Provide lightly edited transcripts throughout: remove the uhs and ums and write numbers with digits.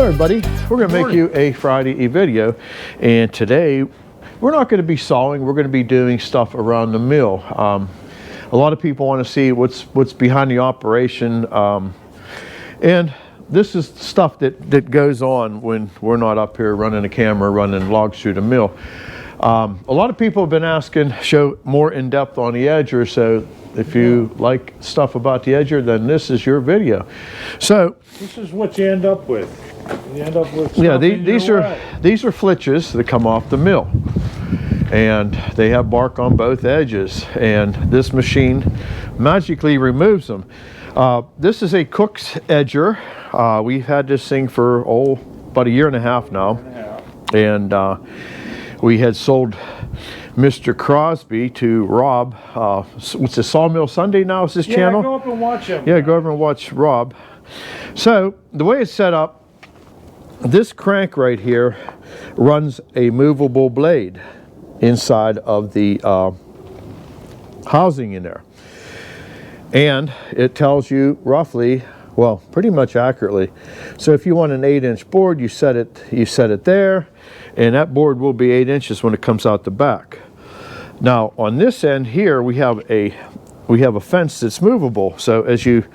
Hello everybody, we're going to make you a Friday video, and today we're not going to be sawing, we're going to be doing stuff around the mill. A lot of people want to see what's behind the operation, and this is stuff that goes on when we're not up here running a camera, running logs through the mill. A lot of people have been asking show more in depth on the edger, so if you like stuff about the edger, then this is your video. So this is what you end up with. You end up with these are flitches that come off the mill, and they have bark on both edges, and this machine magically removes them. This is a Cook's edger. We've had this thing for about a year and a half now, and we had sold Mr. Crosby to Rob. What's the Sawmill Sunday now? Is this channel? Yeah, go up and watch him. Yeah, go over and watch Rob. So the way it's set up, this crank right here runs a movable blade inside of the housing in there, and it tells you roughly, well, pretty much accurately. So if you want an 8-inch board, you set it there, and that board will be 8 inches when it comes out the back. Now on this end here, we have a fence that's movable. So as you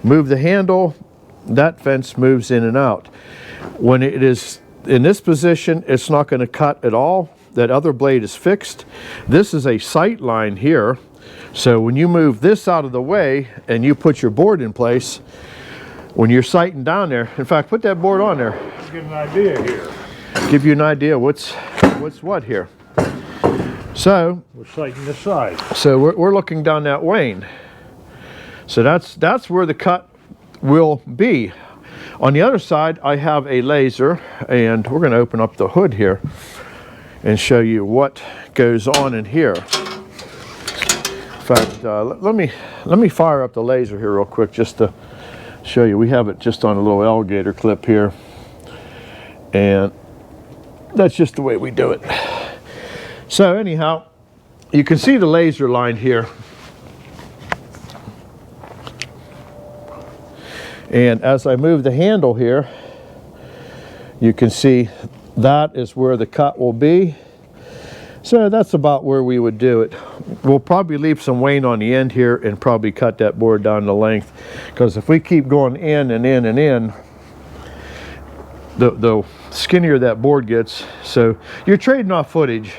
move the handle, that fence moves in and out. When it is in this position, it's not going to cut at all. That other blade is fixed. This is a sight line here. So when you move this out of the way and you put your board in place, when you're sighting down there, in fact, put that board on there. Get an idea here. Give you an idea what's what here. So we're sighting the side. So we're looking down that wane. So that's where the cut will be. On the other side, I have a laser, and we're going to open up the hood here and show you what goes on in here. In fact, let me fire up the laser here real quick just to show you. We have it just on a little alligator clip here, and that's just the way we do it. So anyhow, you can see the laser line here. And as I move the handle here, you can see that is where the cut will be. So that's about where we would do it. We'll probably leave some wane on the end here and probably cut that board down the length, because if we keep going in and in and in, the skinnier that board gets. So you're trading off footage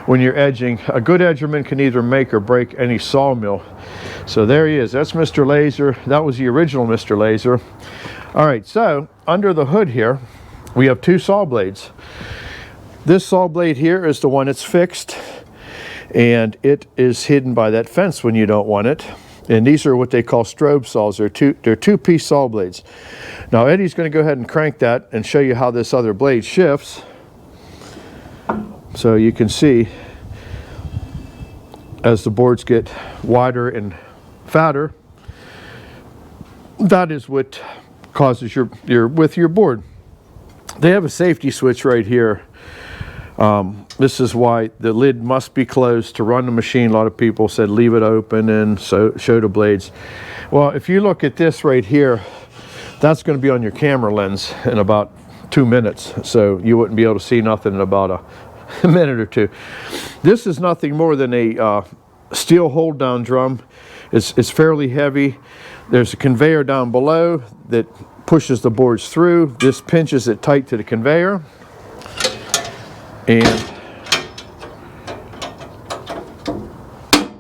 when you're edging. A good edgerman can either make or break any sawmill. So there he is. That's Mr. Laser. That was the original Mr. Laser. All right, so under the hood here, we have two saw blades. This saw blade here is the one that's fixed, and it is hidden by that fence when you don't want it. And these are what they call strobe saws. They're two-piece saw blades. Now Eddie's going to go ahead and crank that and show you how this other blade shifts. So you can see as the boards get wider and fatter, that is what causes your width of your board. They have a safety switch right here. This is why the lid must be closed to run the machine. A lot of people said leave it open and show the blades. Well, if you look at this right here, that's going to be on your camera lens in about 2 minutes, so you wouldn't be able to see nothing in about a minute or two. This is nothing more than a steel hold down drum. It's fairly heavy. There's a conveyor down below that pushes the boards through. This pinches it tight to the conveyor, and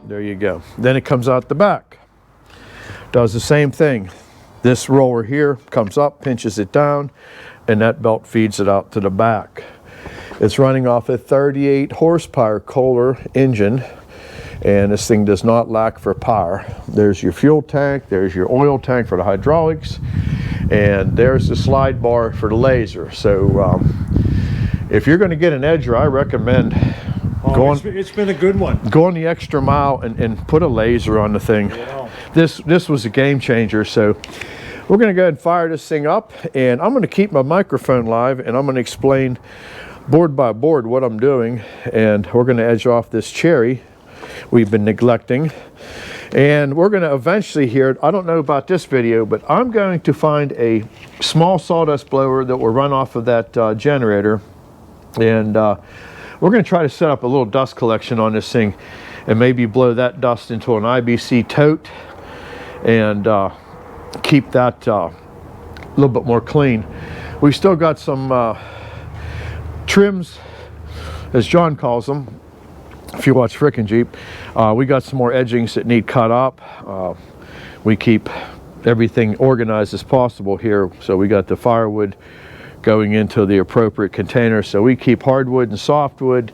there you go. Then it comes out the back. Does the same thing. This roller here comes up, pinches it down, and that belt feeds it out to the back. It's running off a 38 horsepower Kohler engine, and this thing does not lack for power. There's your fuel tank, there's your oil tank for the hydraulics, and there's the slide bar for the laser. So if you're going to get an edger, I recommend it's been a good one. Going the extra mile and put a laser on the thing. Yeah. This was a game changer. So we're going to go ahead and fire this thing up, and I'm going to keep my microphone live, and I'm going to explain board by board what I'm doing, and we're going to edge off this cherry we've been neglecting. And we're going to eventually here, I don't know about this video, but I'm going to find a small sawdust blower that will run off of that generator. And we're going to try to set up a little dust collection on this thing and maybe blow that dust into an IBC tote and keep that a little bit more clean. We've still got some trims, as John calls them, if you watch Frickin' Jeep. We got some more edgings that need cut up. We keep everything organized as possible here. So we got the firewood going into the appropriate container. So we keep hardwood and softwood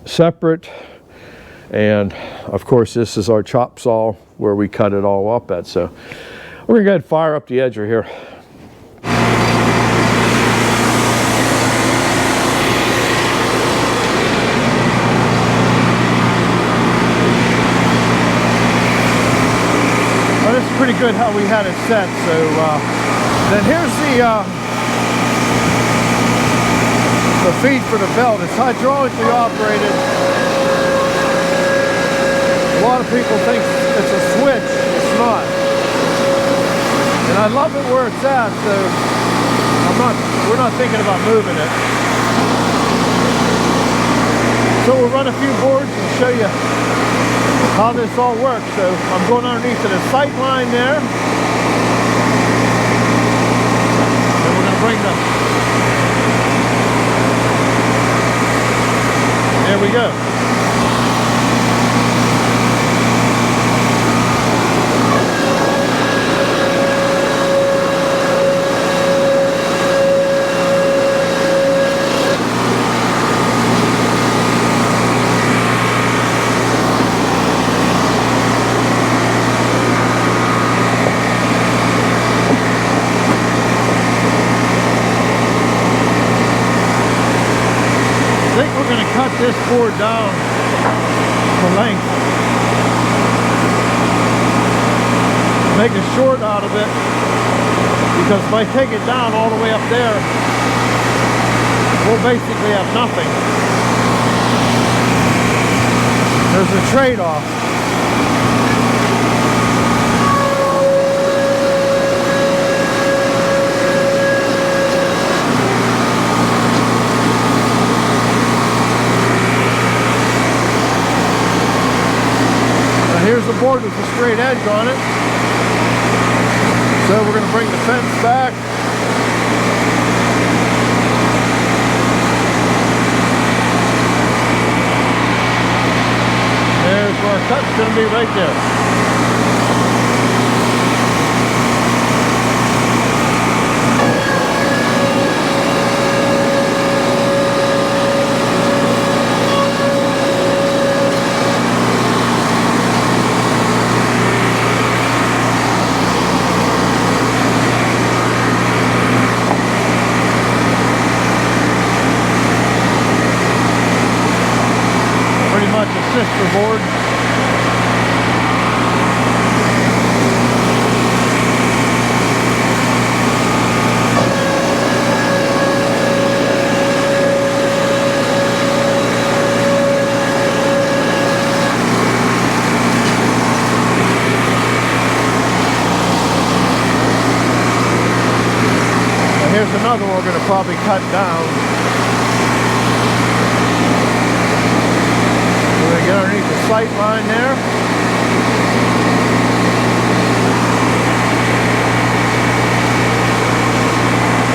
separate. And of course, this is our chop saw where we cut it all up at. So we're gonna go ahead and fire up the edger here. Well, this is pretty good how we had it set. So then here's the feed for the belt. It's hydraulically operated. A lot of people think it's a switch. It's not. And I love it where it's at, so we're not thinking about moving it. So we'll run a few boards and show you how this all works. So I'm going underneath to the sight line there. And we're going to bring there we go. Cut this board down for length. Make a short out of it, because if I take it down all the way up there, we'll basically have nothing. There's a trade-off. Here's the board with a straight edge on it. So we're going to bring the fence back. There's where our cut's going to be, right there. Sister board. Now here's another one we're going to probably cut down. Get underneath the sight line there.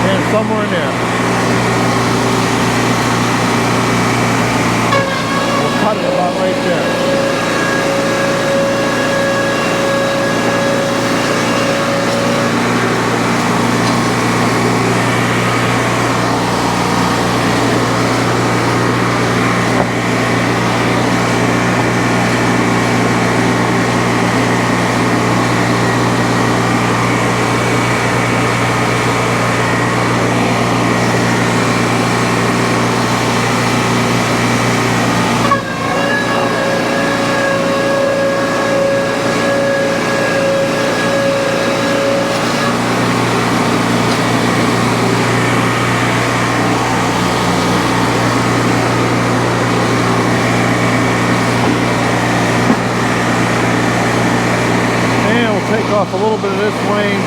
And somewhere in there. We'll cut it about right there. take off a little bit of this wane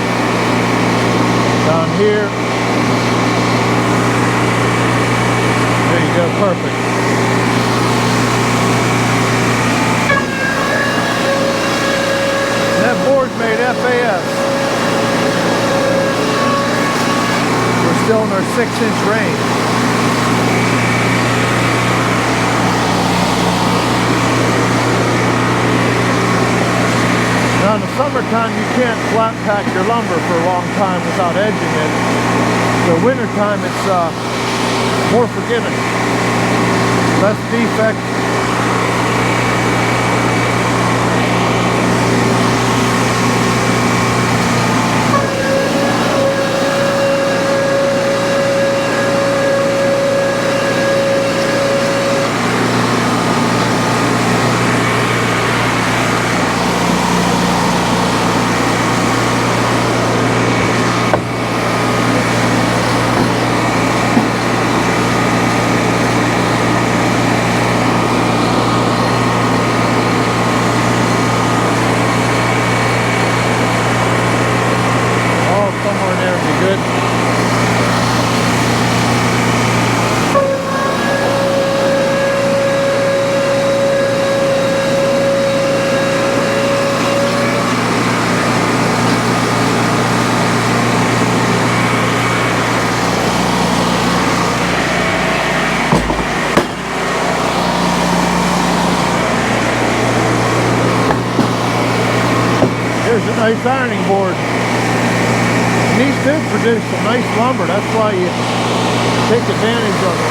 down here. There you go, perfect. And that board's made FAS. We're still in our 6-inch range. Now in the summertime you can't flat pack your lumber for a long time without edging it. So wintertime it's more forgiving, less defect. Here's a nice ironing board. And these do produce some nice lumber. That's why you take advantage of it.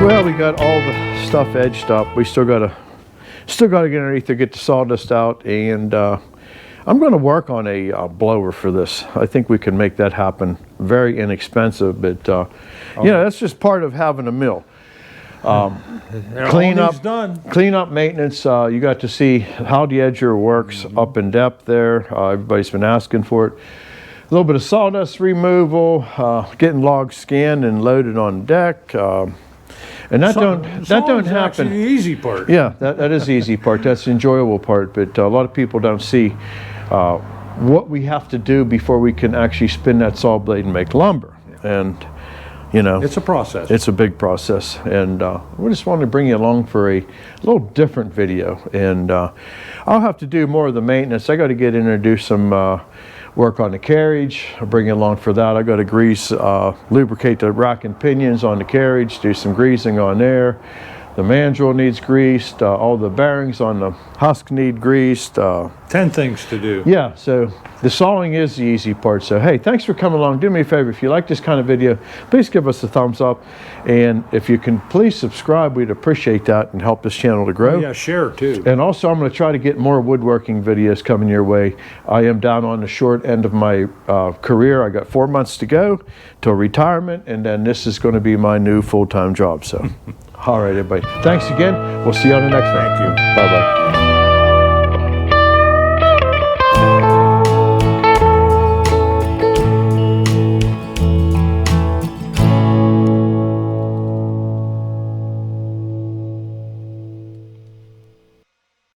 Well, we got all the stuff edged up. We still gotta get underneath to get the sawdust out, and I'm going to work on a blower for this. I think we can make that happen. Very inexpensive, but you know, that's just part of having a mill. Clean up maintenance. You got to see how the edger works up in depth there. Everybody's been asking for it. A little bit of sawdust removal, getting logs scanned and loaded on deck. And that don't happen. The easy part. Yeah, that is the easy part. That's the enjoyable part. But a lot of people don't see what we have to do before we can actually spin that saw blade and make lumber. And you know, it's a process. It's a big process, and we just wanted to bring you along for a little different video. And I'll have to do more of the maintenance. I got to get in and do some work on the carriage. I'll bring you along for that. I got to lubricate the rack and pinions on the carriage, do some greasing on there, the mandrel needs greased, all the bearings on the husk need greased. 10 things to do. Yeah, so the sawing is the easy part. So hey, thanks for coming along. Do me a favor, if you like this kind of video, please give us a thumbs up, and if you can please subscribe, we'd appreciate that and help this channel to grow. Yeah, share too. And also, I'm going to try to get more woodworking videos coming your way. I am down on the short end of my career. I got 4 months to go till retirement, and then this is going to be my new full-time job. So all right, everybody, thanks again. We'll see you on the next one. Thank you. Bye-bye.